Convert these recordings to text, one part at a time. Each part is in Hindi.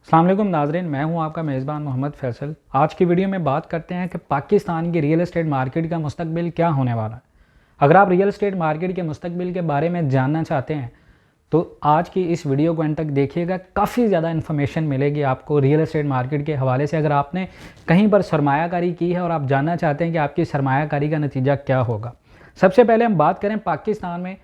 अस्सलाम वालेकुम नाज़रीन, मैं हूं आपका मेज़बान मोहम्मद फैसल। आज की वीडियो में बात करते हैं कि पाकिस्तान की रियल एस्टेट मार्केट का मुस्तकबिल क्या होने वाला है। अगर आप रियल एस्टेट मार्केट के मुस्तकबिल के बारे में जानना चाहते हैं तो आज की इस वीडियो को अंत तक देखिएगा। काफ़ी ज़्यादा इन्फॉर्मेशन मिलेगी आपको रियल एस्टेट मार्केट के हवाले से। अगर आपने कहीं पर सरमायाकारी की है और आप जानना चाहते हैं कि आपकी सरमायाकारी का नतीजा क्या होगा। सबसे पहले हम बात करें पाकिस्तान में,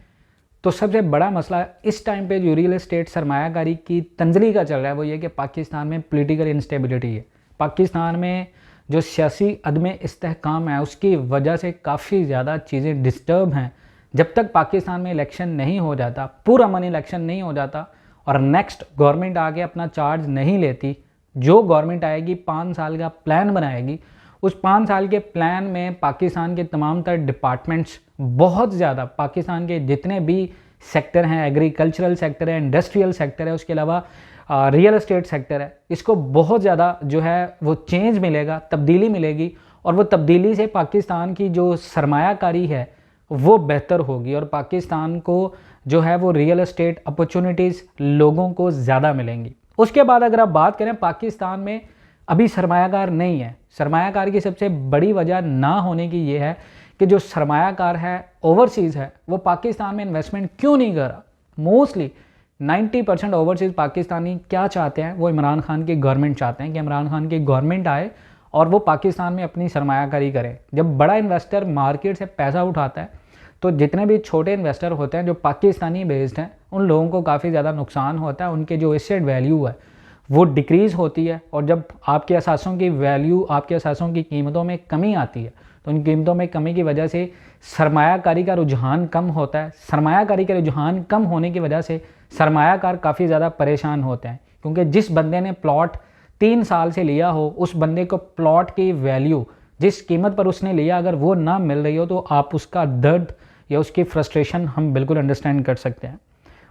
तो सबसे बड़ा मसला इस टाइम पे जो रियल एस्टेट सरमायाकारी की तंजली का चल रहा है वो ये कि पाकिस्तान में पॉलिटिकल इंस्टेबिलिटी है। पाकिस्तान में जो सियासी अदम इस्तेहकाम है उसकी वजह से काफ़ी ज़्यादा चीज़ें डिस्टर्ब हैं। जब तक पाकिस्तान में इलेक्शन नहीं हो जाता, पुरअमन इलेक्शन नहीं हो जाता और नेक्स्ट गवर्नमेंट आके अपना चार्ज नहीं लेती, जो गवर्नमेंट आएगी 5 साल का प्लान बनाएगी, उस 5 साल के प्लान में पाकिस्तान के तमाम तर डिपार्टमेंट्स बहुत ज़्यादा, पाकिस्तान के जितने भी सेक्टर हैं, एग्रीकल्चरल सेक्टर है, इंडस्ट्रियल सेक्टर है, उसके अलावा रियल एस्टेट सेक्टर है, इसको बहुत ज़्यादा जो है वो चेंज मिलेगा, तब्दीली मिलेगी। और वो तब्दीली से पाकिस्तान की जो सरमायाकारी है वो बेहतर होगी और पाकिस्तान को जो है वो रियल एस्टेट अपॉर्चुनिटीज़ लोगों को ज़्यादा मिलेंगी। उसके बाद अगर आप बात करें, पाकिस्तान में अभी सरमायाकार नहीं है। सरमायाकार की सबसे बड़ी वजह ना होने की ये है कि जो सरमायाकार है ओवरसीज़ है वो पाकिस्तान में इन्वेस्टमेंट क्यों नहीं कर रहा। मोस्टली 90% ओवरसीज़ पाकिस्तानी क्या चाहते हैं, वो इमरान खान की गवर्नमेंट चाहते हैं कि इमरान खान की गवर्नमेंट आए और वो पाकिस्तान में अपनी सरमायाकारी करे। जब बड़ा इन्वेस्टर मार्केट से पैसा उठाता है तो जितने भी छोटे इन्वेस्टर होते हैं जो पाकिस्तानी बेस्ड हैं उन लोगों को काफ़ी ज़्यादा नुकसान होता है। उनके जो एसेट वैल्यू है वो डिक्रीज़ होती है और जब आपके असासों की वैल्यू, आपके असासों की कीमतों में कमी आती है तो उन कीमतों में कमी की वजह से सरमायाकारी का रुझान कम होता है। सरमायाकारी का रुझान कम होने की वजह से सरमायाकार काफ़ी ज़्यादा परेशान होते हैं, क्योंकि जिस बंदे ने प्लॉट 3 साल से लिया हो उस बंदे को प्लॉट की वैल्यू जिस कीमत पर उसने लिया अगर वो ना मिल रही हो तो आप उसका दर्द या उसकी फ्रस्ट्रेशन हम बिल्कुल अंडरस्टैंड कर सकते हैं।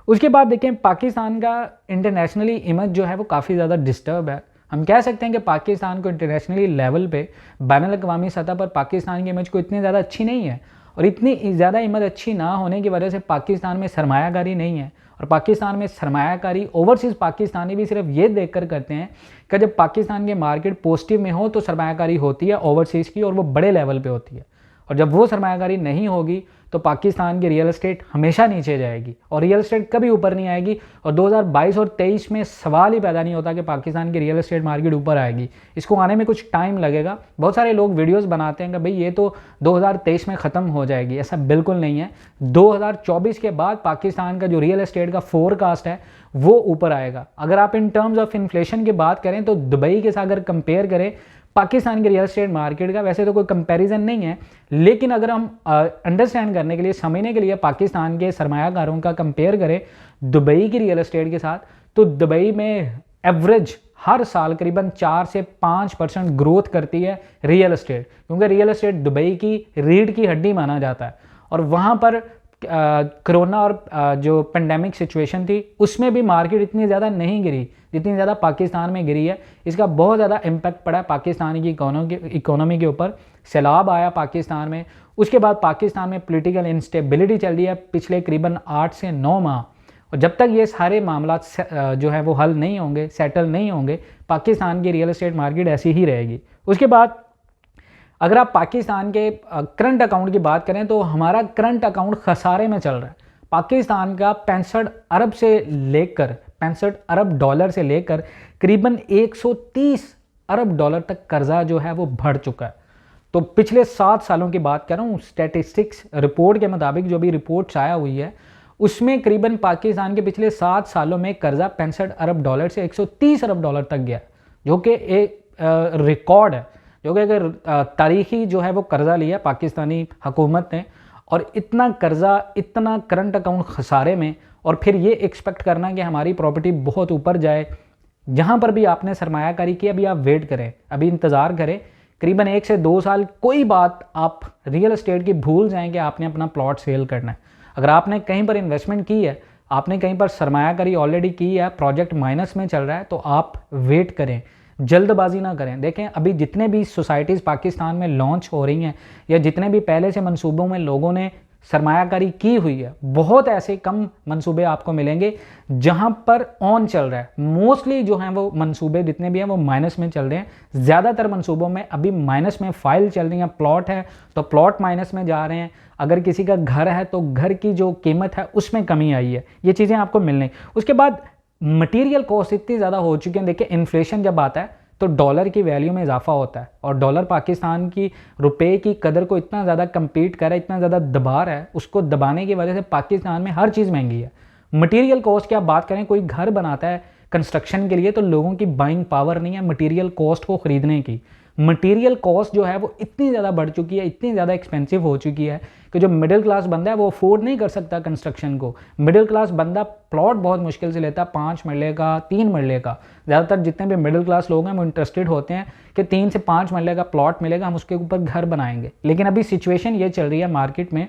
उसके बाद देखें, पाकिस्तान का इंटरनेशनली इमेज जो है वो काफ़ी ज़्यादा डिस्टर्ब है। हम कह सकते हैं कि पाकिस्तान को इंटरनेशनली लेवल पे, बैनुल-अक़वामी सतह पर पाकिस्तान की इमेज को इतनी ज़्यादा अच्छी नहीं है और इतनी ज़्यादा इमेज अच्छी ना होने की वजह से पाकिस्तान में सरमायाकारी नहीं है। और पाकिस्तान में सरमायाकारी ओवरसीज़ पाकिस्तानी भी सिर्फ ये देख कर करते हैं कि जब पाकिस्तान की मार्केट पॉजिटिव में हो तो सरमायाकारी होती है ओवरसीज़ की और वो बड़े लेवल पर होती है, और जब वो सरमायाकारी नहीं होगी तो पाकिस्तान की रियल एस्टेट हमेशा नीचे जाएगी और रियल एस्टेट कभी ऊपर नहीं आएगी। और 2022 और 23 में सवाल ही पैदा नहीं होता कि पाकिस्तान की रियल एस्टेट मार्केट ऊपर आएगी। इसको आने में कुछ टाइम लगेगा। बहुत सारे लोग वीडियोस बनाते हैं कि भाई ये तो 2023 में ख़त्म हो जाएगी, ऐसा बिल्कुल नहीं है। 2024 के बाद पाकिस्तान का जो रियल एस्टेट का फोरकास्ट है वो ऊपर आएगा। अगर आप इन टर्म्स ऑफ इन्फ्लेशन की बात करें तो दुबई के साथ अगर कंपेयर करें पाकिस्तान की रियल एस्टेट मार्केट का, वैसे तो कोई कंपैरिजन नहीं है, लेकिन अगर हम अंडरस्टैंड करने के लिए, समझने के लिए पाकिस्तान के सरमायाकारों का कंपेयर करें दुबई की रियल एस्टेट के साथ, तो दुबई में एवरेज हर साल करीबन 4 से 5% ग्रोथ करती है रियल एस्टेट, क्योंकि रियल एस्टेट दुबई की रीढ़ की हड्डी माना जाता है। और वहाँ पर कोरोना और जो पेंडेमिक सिचुएशन थी उसमें भी मार्केट इतनी ज़्यादा नहीं गिरी जितनी ज़्यादा पाकिस्तान में गिरी है। इसका बहुत ज़्यादा इम्पैक्ट पड़ा है पाकिस्तान की इकोनॉमी के ऊपर। सैलाब आया पाकिस्तान में, उसके बाद पाकिस्तान में पॉलिटिकल इंस्टेबिलिटी चल रही है पिछले करीबन 8 से 9 माह। और जब तक ये सारे मामला जो है वो हल नहीं होंगे, सेटल नहीं होंगे, पाकिस्तान की रियल एस्टेट मार्केट ऐसी ही रहेगी। उसके बाद अगर आप पाकिस्तान के करंट अकाउंट की बात करें तो हमारा करंट अकाउंट खसारे में चल रहा है। पाकिस्तान का 65 अरब डॉलर से लेकर करीबन 130 अरब डॉलर तक कर्जा जो है वो बढ़ चुका है। तो पिछले 7 सालों की बात कर रहा हूँ, स्टैटिस्टिक्स रिपोर्ट के मुताबिक जो भी रिपोर्ट आया हुई है उसमें करीबन पाकिस्तान के पिछले 7 सालों में कर्जा 65 अरब डॉलर से 130 अरब डॉलर तक गया, जो कि एक रिकॉर्ड है, जो कि अगर तारीखी जो है वो कर्जा लिया पाकिस्तानी हुकूमत ने। और इतना कर्जा, इतना करंट अकाउंट खसारे में, और फिर ये एक्सपेक्ट करना कि हमारी प्रॉपर्टी बहुत ऊपर जाए। जहाँ पर भी आपने सरमायाकारी की अभी आप वेट करें, अभी इंतज़ार करें, करीबन 1 से 2 साल कोई बात आप रियल एस्टेट की भूल जाएँ कि आपने अपना प्लॉट सेल करना है। अगर आपने कहीं पर इन्वेस्टमेंट की है, आपने कहीं पर सरमायाकारी ऑलरेडी की है, प्रोजेक्ट माइनस में चल रहा है, तो आप वेट करें, जल्दबाजी ना करें। देखें अभी जितने भी सोसाइटीज़ पाकिस्तान में लॉन्च हो रही हैं या जितने भी पहले से मंसूबों में लोगों ने सरमायाकारी की हुई है। बहुत ऐसे कम मंसूबे आपको मिलेंगे जहां पर ऑन चल रहा है। मोस्टली जो हैं वो मंसूबे जितने भी हैं वो माइनस में चल रहे हैं। ज़्यादातर मंसूबों में अभी माइनस में फाइल चल रही है। प्लॉट है तो प्लॉट माइनस में जा रहे हैं। अगर किसी का घर है तो घर की जो कीमत है उसमें कमी आई है। ये चीज़ें आपको मिलने। उसके बाद मटेरियल कॉस्ट इतनी ज़्यादा हो चुकी है। देखिए इन्फ्लेशन जब आता है तो डॉलर की वैल्यू में इजाफा होता है और डॉलर पाकिस्तान की रुपए की कदर को इतना ज़्यादा कम्पीट कर रहा है, इतना ज़्यादा दबा रहा है। उसको दबाने की वजह से पाकिस्तान में हर चीज़ महंगी है। मटेरियल कॉस्ट की आप बात करें, कोई घर बनाता है कंस्ट्रक्शन के लिए तो लोगों की बाइंग पावर नहीं है मटेरियल कॉस्ट को ख़रीदने की। मटेरियल कॉस्ट जो है वो इतनी ज़्यादा बढ़ चुकी है, इतनी ज़्यादा एक्सपेंसिव हो चुकी है कि जो मिडिल क्लास बंदा है वो अफोर्ड नहीं कर सकता कंस्ट्रक्शन को। मिडिल क्लास बंदा प्लॉट बहुत मुश्किल से लेता है, 5 मरले का, 3 मरले का। ज़्यादातर जितने भी मिडिल क्लास लोग हैं वो इंटरेस्टेड होते हैं कि 3 से 5 मरले का प्लॉट मिलेगा, हम उसके ऊपर घर बनाएंगे। लेकिन अभी सिचुएशन ये चल रही है मार्केट में,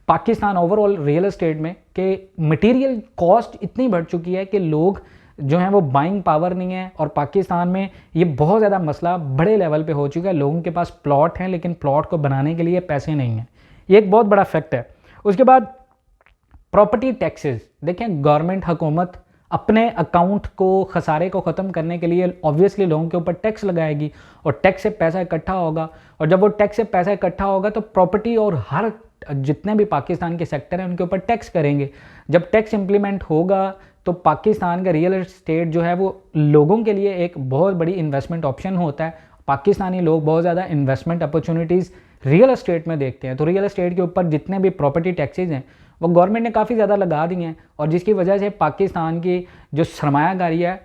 पाकिस्तान ओवरऑल रियल एस्टेट में, कि मटेरियल कॉस्ट इतनी बढ़ चुकी है कि लोग जो हैं वो बाइंग पावर नहीं है। और पाकिस्तान में ये बहुत ज़्यादा मसला बड़े लेवल पे हो चुका है। लोगों के पास प्लॉट हैं लेकिन प्लॉट को बनाने के लिए पैसे नहीं हैं। ये एक बहुत बड़ा फैक्ट है। उसके बाद प्रॉपर्टी टैक्सेस। देखें गवर्नमेंट हुकूमत अपने अकाउंट को, खसारे को ख़त्म करने के लिए ऑब्वियसली लोगों के ऊपर टैक्स लगाएगी और टैक्स से पैसा इकट्ठा होगा। और जब वो टैक्स से पैसा इकट्ठा होगा तो प्रॉपर्टी और हर जितने भी पाकिस्तान के सेक्टर हैं उनके ऊपर टैक्स करेंगे। जब टैक्स इंप्लीमेंट होगा तो पाकिस्तान का रियल एस्टेट जो है वो लोगों के लिए एक बहुत बड़ी इन्वेस्टमेंट ऑप्शन होता है। पाकिस्तानी लोग बहुत ज़्यादा इन्वेस्टमेंट अपॉर्चुनिटीज़ रियल एस्टेट में देखते हैं। तो रियल एस्टेट के ऊपर जितने भी प्रॉपर्टी टैक्सेज हैं वो गवर्नमेंट ने काफ़ी ज़्यादा लगा दी हैं और जिसकी वजह से पाकिस्तान की जो सरमायाकारी है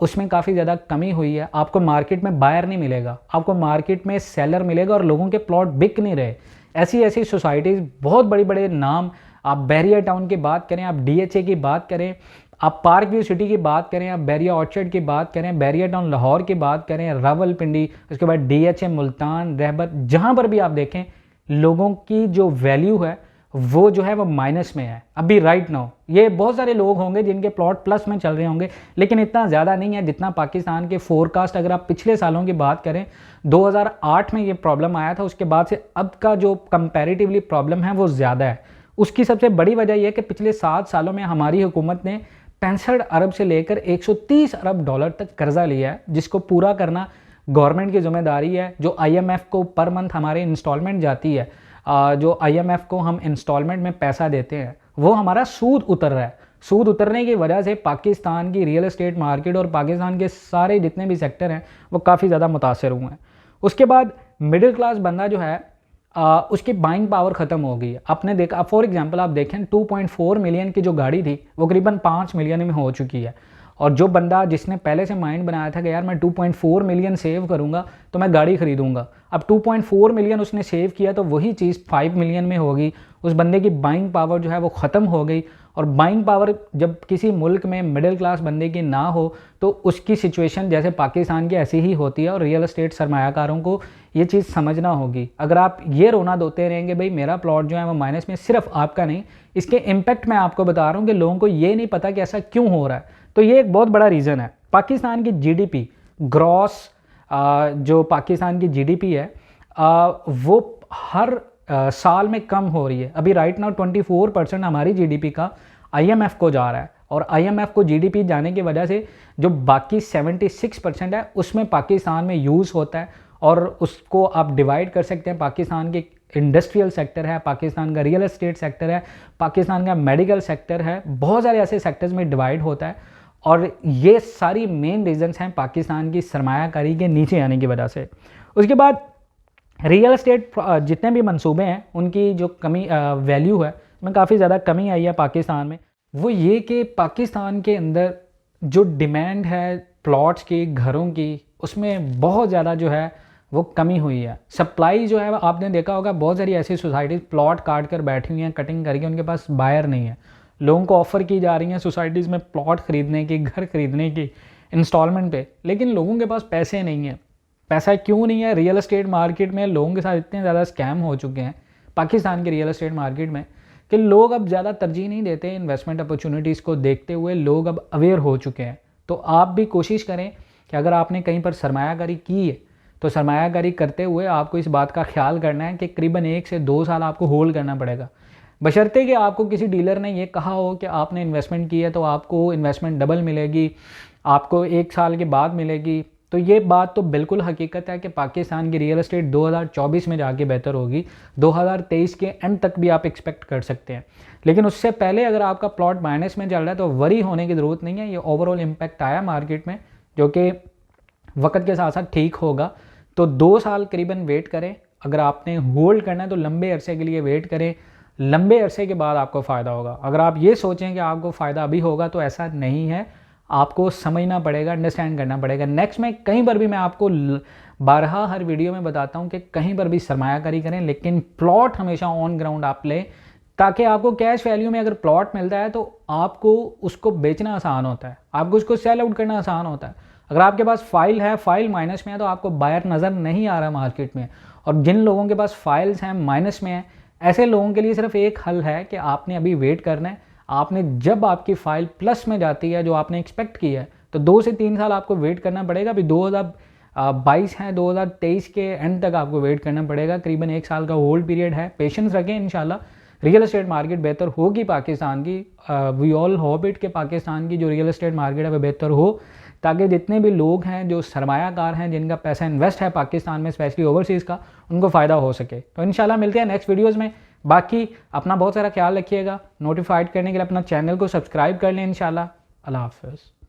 उसमें काफ़ी ज़्यादा कमी हुई है। आपको मार्केट में बायर नहीं मिलेगा, आपको मार्केट में सेलर मिलेगा और लोगों के प्लॉट बिक नहीं रहे। ऐसी ऐसी सोसाइटीज़, बहुत बड़े बड़े नाम, आप बहरिया टाउन की बात करें, आप DHA की बात करें, आप पार्क व्यू सिटी की बात करें, आप बहरिया ऑर्चर्ड की बात करें, बहरिया टाउन लाहौर की बात करें, रावलपिंडी, उसके बाद DHA मुल्तान, रहबर, जहाँ पर भी आप देखें लोगों की जो वैल्यू है वो जो है वो माइनस में है अभी राइट नाउ। ये बहुत सारे लोग होंगे जिनके प्लॉट प्लस में चल रहे होंगे लेकिन इतना ज़्यादा नहीं है जितना पाकिस्तान के फोरकास्ट। अगर आप पिछले सालों की बात करें, 2008 में ये प्रॉब्लम आया था, उसके बाद से अब का जो कंपैरेटिवली प्रॉब्लम है वो ज़्यादा है। उसकी सबसे बड़ी वजह यह है कि पिछले 7 सालों में हमारी हुकूमत ने 65 अरब से लेकर 130 अरब डॉलर तक कर्जा लिया है, जिसको पूरा करना गवर्नमेंट की जिम्मेदारी है। जो IMF को पर मंथ हमारे इंस्टॉलमेंट जाती है, जो IMF को हम इंस्टॉलमेंट में पैसा देते हैं, वो हमारा सूद उतर रहा है। सूद उतरने की वजह से पाकिस्तान की रियल एस्टेट मार्केट और पाकिस्तान के सारे जितने भी सेक्टर हैं वो काफ़ी ज़्यादा मुतासर हुए हैं। उसके बाद मिडिल क्लास बंदा जो है उसकी बाइंग पावर ख़त्म हो गई है। आपने देखा, फॉर एग्जांपल आप देखें 2.4 मिलियन की जो गाड़ी थी वो करीबन 5 मिलियन में हो चुकी है। और जो बंदा जिसने पहले से माइंड बनाया था कि यार मैं 2.4 मिलियन सेव करूंगा तो मैं गाड़ी खरीदूंगा, अब 2.4 मिलियन उसने सेव किया तो वही चीज़ 5 मिलियन में होगी। उस बंदे की बाइंग पावर जो है वो ख़त्म हो गई। और बाइंग पावर जब किसी मुल्क में मिडिल क्लास बंदे की ना हो तो उसकी सिचुएशन जैसे पाकिस्तान की ऐसी ही होती है। और रियल एस्टेट सरमायाकारों को ये चीज़ समझना होगी। अगर आप ये रोना धोते रहेंगे भाई मेरा प्लॉट जो है वो माइनस में, सिर्फ आपका नहीं, इसके इम्पैक्ट मैं आपको बता रहा हूँ कि लोगों को ये नहीं पता कि ऐसा क्यों हो रहा है। तो ये एक बहुत बड़ा रीज़न है। पाकिस्तान की GDP ग्रॉस, जो पाकिस्तान की GDP है वो हर साल में कम हो रही है। अभी राइट नाउ 24% हमारी GDP का IMF को जा रहा है। और IMF को GDP जाने की वजह से जो बाकी 76% है उसमें पाकिस्तान में यूज़ होता है। और उसको आप डिवाइड कर सकते हैं, पाकिस्तान के इंडस्ट्रियल सेक्टर है, पाकिस्तान का रियल एस्टेट सेक्टर है, पाकिस्तान का मेडिकल सेक्टर है, बहुत सारे ऐसे सेक्टर्स में डिवाइड होता है। और ये सारी मेन रीजंस हैं पाकिस्तान की सरमायाकारी के नीचे आने की वजह से। उसके बाद रियल एस्टेट जितने भी मंसूबे हैं उनकी जो कमी वैल्यू है में काफ़ी ज़्यादा कमी आई है पाकिस्तान में। वो ये कि पाकिस्तान के अंदर जो डिमांड है प्लॉट्स की, घरों की, उसमें बहुत ज़्यादा जो है वो कमी हुई है। सप्लाई जो है आपने देखा होगा, बहुत सारी ऐसी सोसाइटीज़ प्लॉट काट कर बैठी हुई हैं, कटिंग करके, उनके पास बायर नहीं है। लोगों को ऑफ़र की जा रही हैं सोसाइटीज़ में प्लॉट ख़रीदने की, घर ख़रीदने की इंस्टॉलमेंट पे, लेकिन लोगों के पास पैसे नहीं है। पैसा क्यों नहीं है? रियल एस्टेट मार्केट में लोगों के साथ इतने ज़्यादा स्कैम हो चुके हैं पाकिस्तान के रियल एस्टेट मार्केट में कि लोग अब ज़्यादा तरजीह नहीं देते। इन्वेस्टमेंट अपॉर्चुनिटीज़ को देखते हुए लोग अब अवेयर हो चुके हैं। तो आप भी कोशिश करें कि अगर आपने कहीं पर सरमायाकारी की है तो सरमायाकारी करते हुए आपको इस बात का ख्याल करना है कि करीबन 1 से 2 साल आपको होल्ड करना पड़ेगा। बशर्ते कि आपको किसी डीलर ने ये कहा हो कि आपने इन्वेस्टमेंट की है तो आपको इन्वेस्टमेंट डबल मिलेगी, आपको 1 साल के बाद मिलेगी। तो ये बात तो बिल्कुल हकीकत है कि पाकिस्तान की रियल एस्टेट 2024 में जाके बेहतर होगी, 2023 के एंड तक भी आप एक्सपेक्ट कर सकते हैं। लेकिन उससे पहले अगर आपका प्लॉट माइनस में चल रहा है तो वरी होने की ज़रूरत नहीं है। ये ओवरऑल इम्पैक्ट आया मार्केट में जो कि वक्त के साथ साथ ठीक होगा। तो 2 साल करीबन वेट करें। अगर आपने होल्ड करना है तो लंबे अरसे के लिए वेट करें, लंबे अरसे के बाद आपको फ़ायदा होगा। अगर आप ये सोचें कि आपको फ़ायदा अभी होगा तो ऐसा नहीं है, आपको समझना पड़ेगा, अंडरस्टैंड करना पड़ेगा। नेक्स्ट में कहीं पर भी मैं आपको बारहा हर वीडियो में बताता हूँ कि कहीं पर भी सरमायाकारी करें, लेकिन प्लॉट हमेशा ऑन ग्राउंड आप लें, ताकि आपको कैश वैल्यू में अगर प्लॉट मिलता है तो आपको उसको बेचना आसान होता है, आपको उसको सेल आउट करना आसान होता है। अगर आपके पास फाइल है, फाइल माइनस में है तो आपको बायर नज़र नहीं आ रहा मार्केट में। और जिन लोगों के पास फाइल्स हैं माइनस में है, ऐसे लोगों के लिए सिर्फ एक हल है कि आपने अभी वेट करना है। आपने जब आपकी फाइल प्लस में जाती है जो आपने एक्सपेक्ट किया है तो 2 से 3 साल आपको वेट करना पड़ेगा। अभी 2022 है, 2023 के एंड तक आपको वेट करना पड़ेगा। करीबन 1 साल का होल्ड पीरियड है, पेशेंस रखें, इंशाल्लाह रियल एस्टेट मार्केट बेहतर होगी पाकिस्तान की। वी ऑल होप इट कि पाकिस्तान की जो रियल एस्टेट मार्केट है वो बेहतर हो, ताकि जितने भी लोग हैं जो सरमायाकार हैं, जिनका पैसा इन्वेस्ट है पाकिस्तान में, स्पेशली ओवरसीज़ का, उनको फ़ायदा हो सके। तो इंशाल्लाह मिलते हैं नेक्स्ट वीडियोज़ में। बाकी अपना बहुत सारा ख्याल रखिएगा। नोटिफाइड करने के लिए अपना चैनल को सब्सक्राइब कर लें इंशाल्लाह। अल्लाह हाफ़िज़।